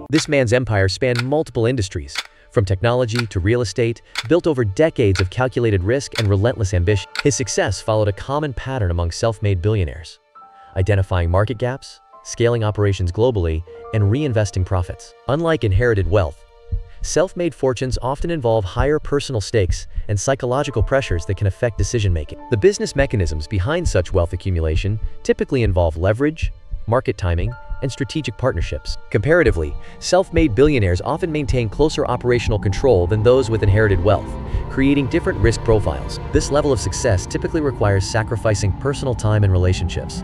This man's empire spanned multiple industries, from technology to real estate, built over decades of calculated risk and relentless ambition. His success followed a common pattern among self-made billionaires: identifying market gaps, scaling operations globally, and reinvesting profits. Unlike inherited wealth, self-made fortunes often involve higher personal stakes and psychological pressures that can affect decision-making. The business mechanisms behind such wealth accumulation typically involve leverage, market timing, and strategic partnerships. Comparatively, self-made billionaires often maintain closer operational control than those with inherited wealth, creating different risk profiles. This level of success typically requires sacrificing personal time and relationships,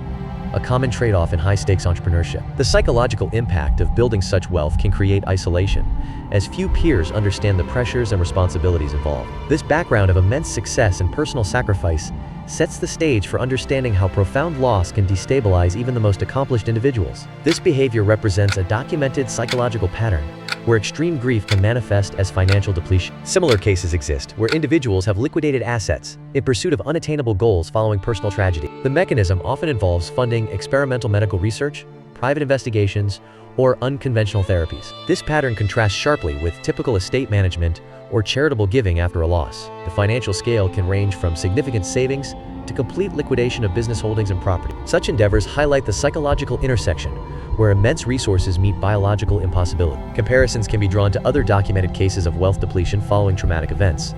a common trade-off in high-stakes entrepreneurship. The psychological impact of building such wealth can create isolation, as few peers understand the pressures and responsibilities involved. This background of immense success and personal sacrifice sets the stage for understanding how profound loss can destabilize even the most accomplished individuals. This behavior represents a documented psychological pattern where extreme grief can manifest as financial depletion. Similar cases exist where individuals have liquidated assets in pursuit of unattainable goals following personal tragedy. The mechanism often involves funding experimental medical research, private investigations, or unconventional therapies. This pattern contrasts sharply with typical estate management or charitable giving after a loss. The financial scale can range from significant savings to complete liquidation of business holdings and property. Such endeavors highlight the psychological intersection where immense resources meet biological impossibility. Comparisons can be drawn to other documented cases of wealth depletion following traumatic events.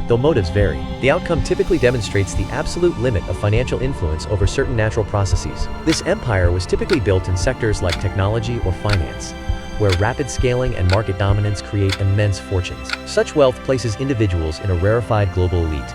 Though motives vary, the outcome typically demonstrates the absolute limit of financial influence over certain natural processes. This empire was typically built in sectors like technology or finance, where rapid scaling and market dominance create immense fortunes. Such wealth places individuals in a rarefied global elite,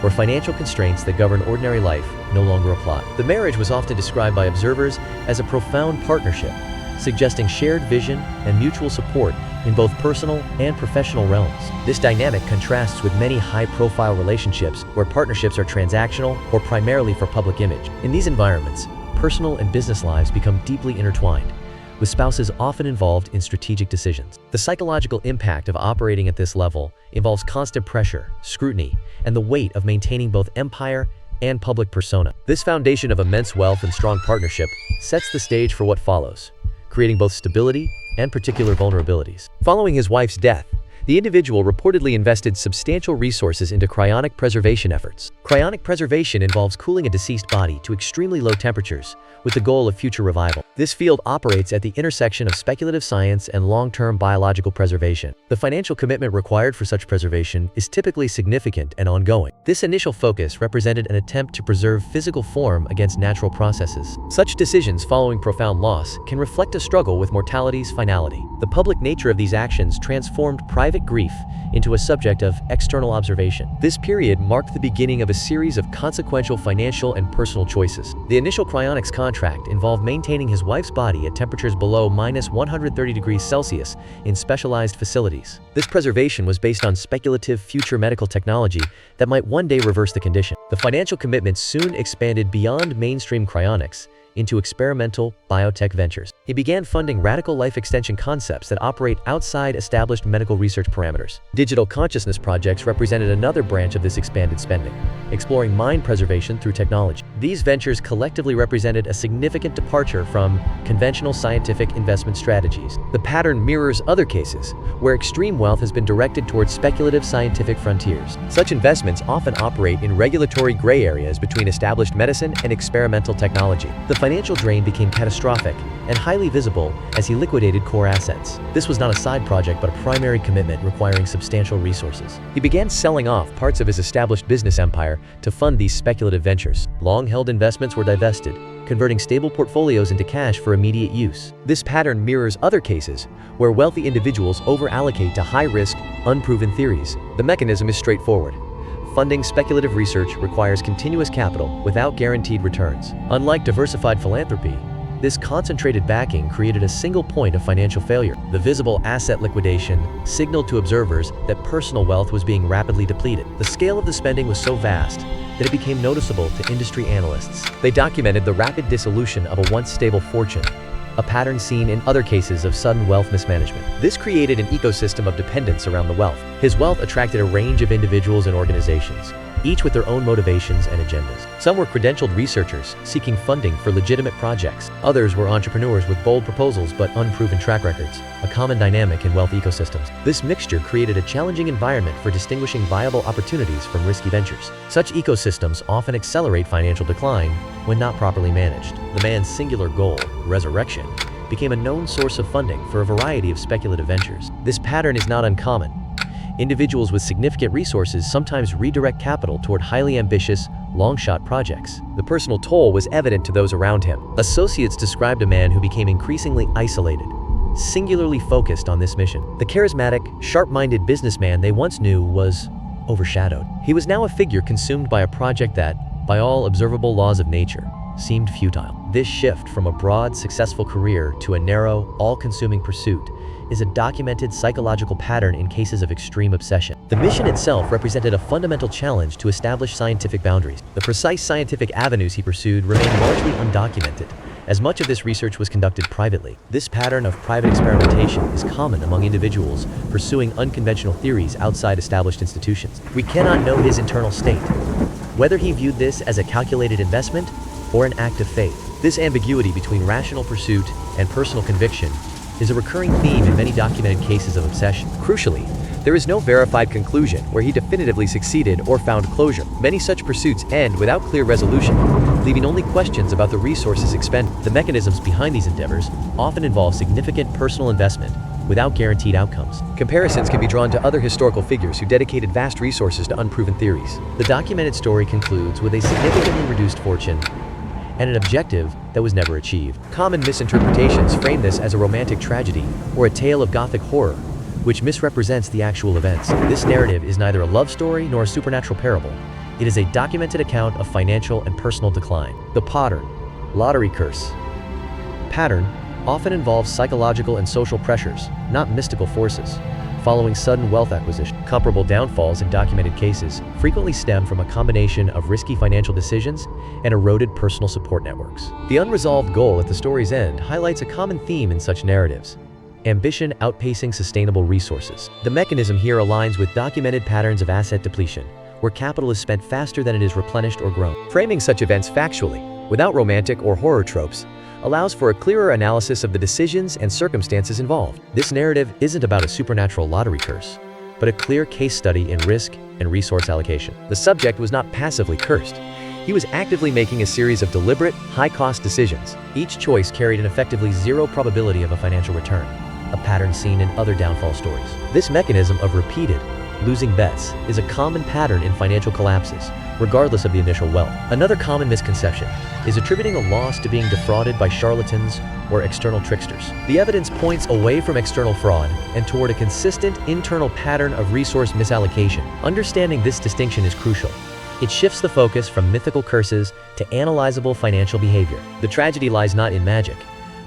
where financial constraints that govern ordinary life no longer apply. The marriage was often described by observers as a profound partnership, suggesting shared vision and mutual support in both personal and professional realms. This dynamic contrasts with many high-profile relationships where partnerships are transactional or primarily for public image. In these environments, personal and business lives become deeply intertwined, with spouses often involved in strategic decisions. The psychological impact of operating at this level involves constant pressure, scrutiny, and the weight of maintaining both empire and public persona. This foundation of immense wealth and strong partnership sets the stage for what follows, creating both stability and particular vulnerabilities. Following his wife's death, the individual reportedly invested substantial resources into cryonic preservation efforts. Cryonic preservation involves cooling a deceased body to extremely low temperatures with the goal of future revival. This field operates at the intersection of speculative science and long-term biological preservation. The financial commitment required for such preservation is typically significant and ongoing. This initial focus represented an attempt to preserve physical form against natural processes. Such decisions following profound loss can reflect a struggle with mortality's finality. The public nature of these actions transformed private grief into a subject of external observation. This period marked the beginning of a series of consequential financial and personal choices. The initial cryonics contract involved maintaining his wife's body at temperatures below -130°C in specialized facilities. This preservation was based on speculative future medical technology that might one day reverse the condition. The financial commitment soon expanded beyond mainstream cryonics into experimental biotech ventures. He began funding radical life extension concepts that operate outside established medical research parameters. Digital consciousness projects represented another branch of this expanded spending, exploring mind preservation through technology. These ventures collectively represented a significant departure from conventional scientific investment strategies. The pattern mirrors other cases where extreme wealth has been directed towards speculative scientific frontiers. Such investments often operate in regulatory gray areas between established medicine and experimental technology. The financial drain became catastrophic and highly visible as he liquidated core assets. This was not a side project but a primary commitment requiring substantial resources. He began selling off parts of his established business empire to fund these speculative ventures. Long-held investments were divested, converting stable portfolios into cash for immediate use. This pattern mirrors other cases where wealthy individuals over-allocate to high-risk, unproven theories. The mechanism is straightforward. Funding speculative research requires continuous capital without guaranteed returns. Unlike diversified philanthropy, this concentrated backing created a single point of financial failure. The visible asset liquidation signaled to observers that personal wealth was being rapidly depleted. The scale of the spending was so vast that it became noticeable to industry analysts. They documented the rapid dissolution of a once stable fortune, a pattern seen in other cases of sudden wealth mismanagement. This created an ecosystem of dependence around the wealth. His wealth attracted a range of individuals and organizations, each with their own motivations and agendas. Some were credentialed researchers seeking funding for legitimate projects. Others were entrepreneurs with bold proposals but unproven track records, a common dynamic in wealth ecosystems. This mixture created a challenging environment for distinguishing viable opportunities from risky ventures. Such ecosystems often accelerate financial decline when not properly managed. The man's singular goal, resurrection, became a known source of funding for a variety of speculative ventures. This pattern is not uncommon. Individuals with significant resources sometimes redirect capital toward highly ambitious, long-shot projects. The personal toll was evident to those around him. Associates described a man who became increasingly isolated, singularly focused on this mission. The charismatic, sharp-minded businessman they once knew was overshadowed. He was now a figure consumed by a project that, by all observable laws of nature, seemed futile. This shift from a broad, successful career to a narrow, all-consuming pursuit is a documented psychological pattern in cases of extreme obsession. The mission itself represented a fundamental challenge to establish scientific boundaries. The precise scientific avenues he pursued remained largely undocumented, as much of this research was conducted privately. This pattern of private experimentation is common among individuals pursuing unconventional theories outside established institutions. We cannot know his internal state, whether he viewed this as a calculated investment or an act of faith. This ambiguity between rational pursuit and personal conviction is a recurring theme in many documented cases of obsession. Crucially, there is no verified conclusion where he definitively succeeded or found closure. Many such pursuits end without clear resolution, leaving only questions about the resources expended. The mechanisms behind these endeavors often involve significant personal investment without guaranteed outcomes. Comparisons can be drawn to other historical figures who dedicated vast resources to unproven theories. The documented story concludes with a significantly reduced fortune and an objective that was never achieved. Common misinterpretations frame this as a romantic tragedy or a tale of Gothic horror, which misrepresents the actual events. This narrative is neither a love story nor a supernatural parable. It is a documented account of financial and personal decline. The pattern, lottery curse. Pattern often involves psychological and social pressures, not mystical forces. Following sudden wealth acquisition, comparable downfalls in documented cases frequently stem from a combination of risky financial decisions and eroded personal support networks. The unresolved goal at the story's end highlights a common theme in such narratives: ambition outpacing sustainable resources. The mechanism here aligns with documented patterns of asset depletion, where capital is spent faster than it is replenished or grown. Framing such events factually, without romantic or horror tropes, allows for a clearer analysis of the decisions and circumstances involved. This narrative isn't about a supernatural lottery curse, but a clear case study in risk and resource allocation. The subject was not passively cursed. He was actively making a series of deliberate, high-cost decisions. Each choice carried an effectively zero probability of a financial return, a pattern seen in other downfall stories. This mechanism of repeated, losing bets is a common pattern in financial collapses, regardless of the initial wealth. Another common misconception is attributing a loss to being defrauded by charlatans or external tricksters. The evidence points away from external fraud and toward a consistent internal pattern of resource misallocation. Understanding this distinction is crucial. It shifts the focus from mythical curses to analyzable financial behavior. The tragedy lies not in magic,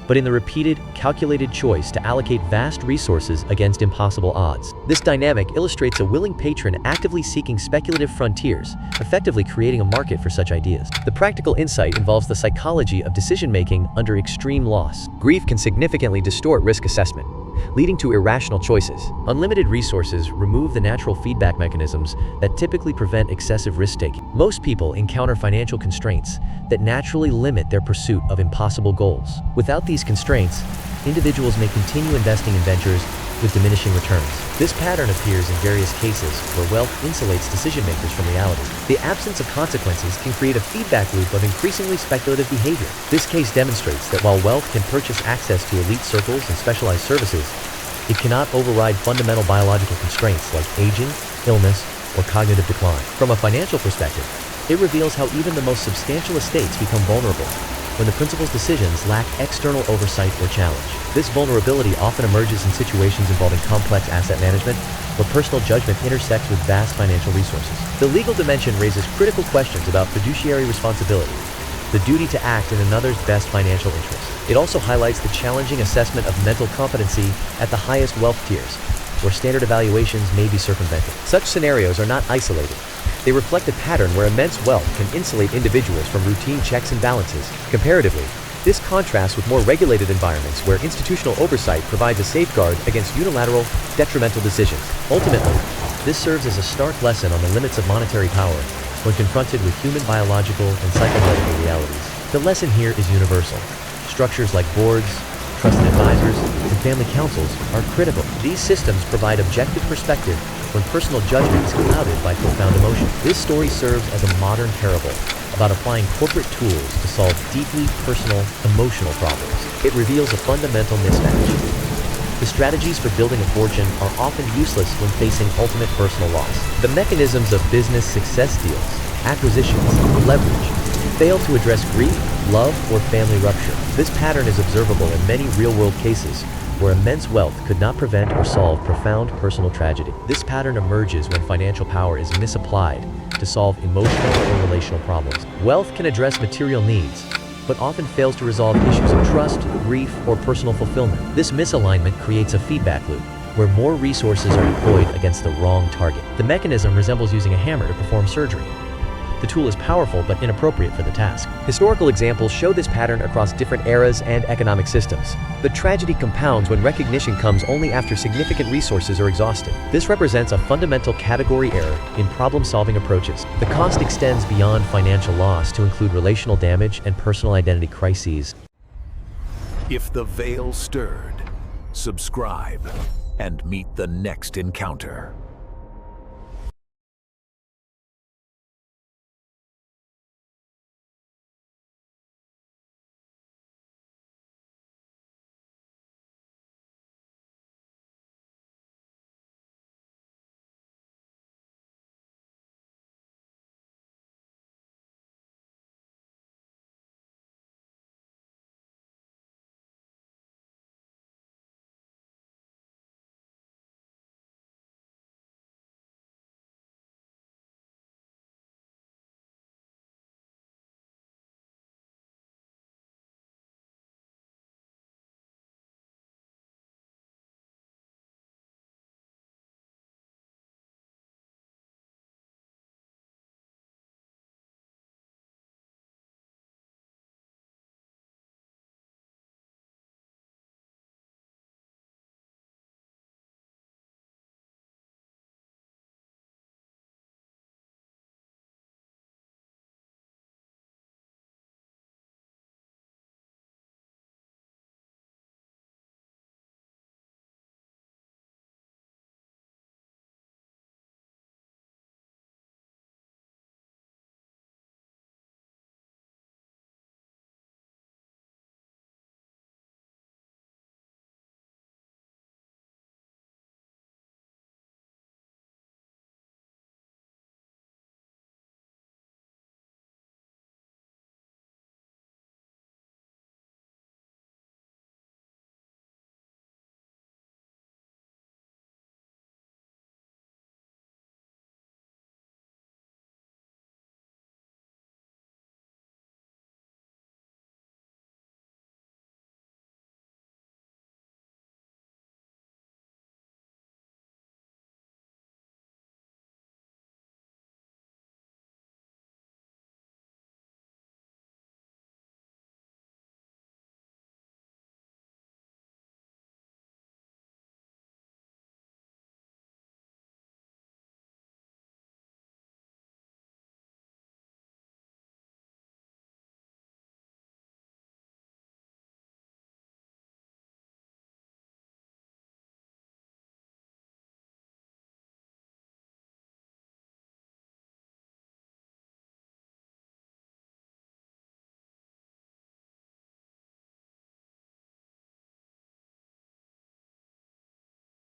but in the repeated, calculated choice to allocate vast resources against impossible odds. This dynamic illustrates a willing patron actively seeking speculative frontiers, effectively creating a market for such ideas. The practical insight involves the psychology of decision-making under extreme loss. Grief can significantly distort risk assessment, leading to irrational choices. Unlimited resources remove the natural feedback mechanisms that typically prevent excessive risk-taking. Most people encounter financial constraints that naturally limit their pursuit of impossible goals. Without these constraints, individuals may continue investing in ventures with diminishing returns. This pattern appears in various cases where wealth insulates decision-makers from reality. The absence of consequences can create a feedback loop of increasingly speculative behavior. This case demonstrates that while wealth can purchase access to elite circles and specialized services, it cannot override fundamental biological constraints like aging, illness, or cognitive decline. From a financial perspective, it reveals how even the most substantial estates become vulnerable when the principal's decisions lack external oversight or challenge. This vulnerability often emerges in situations involving complex asset management, where personal judgment intersects with vast financial resources. The legal dimension raises critical questions about fiduciary responsibility, the duty to act in another's best financial interest. It also highlights the challenging assessment of mental competency at the highest wealth tiers, where standard evaluations may be circumvented. Such scenarios are not isolated. They reflect a pattern where immense wealth can insulate individuals from routine checks and balances. Comparatively, this contrasts with more regulated environments where institutional oversight provides a safeguard against unilateral, detrimental decisions. Ultimately, This serves as a stark lesson on the limits of monetary power when confronted with human biological and psychological realities. The lesson here is universal. Structures like boards, trusted advisors, and family councils are critical. These systems provide objective perspective when personal judgment is clouded by profound emotion. This story serves as a modern parable about applying corporate tools to solve deeply personal, emotional problems. It reveals a fundamental mismatch. The strategies for building a fortune are often useless when facing ultimate personal loss. The mechanisms of business success deals, acquisitions, or leverage fail to address grief, love, or family rupture. This pattern is observable in many real-world cases where immense wealth could not prevent or solve profound personal tragedy. This pattern emerges when financial power is misapplied to solve emotional or relational problems. Wealth can address material needs, but often fails to resolve issues of trust, grief, or personal fulfillment. This misalignment creates a feedback loop where more resources are deployed against the wrong target. The mechanism resembles using a hammer to perform surgery. The tool is powerful but inappropriate for the task. Historical examples show this pattern across different eras and economic systems. The tragedy compounds when recognition comes only after significant resources are exhausted. This represents a fundamental category error in problem-solving approaches. The cost extends beyond financial loss to include relational damage and personal identity crises. If the veil stirred, subscribe and meet the next encounter.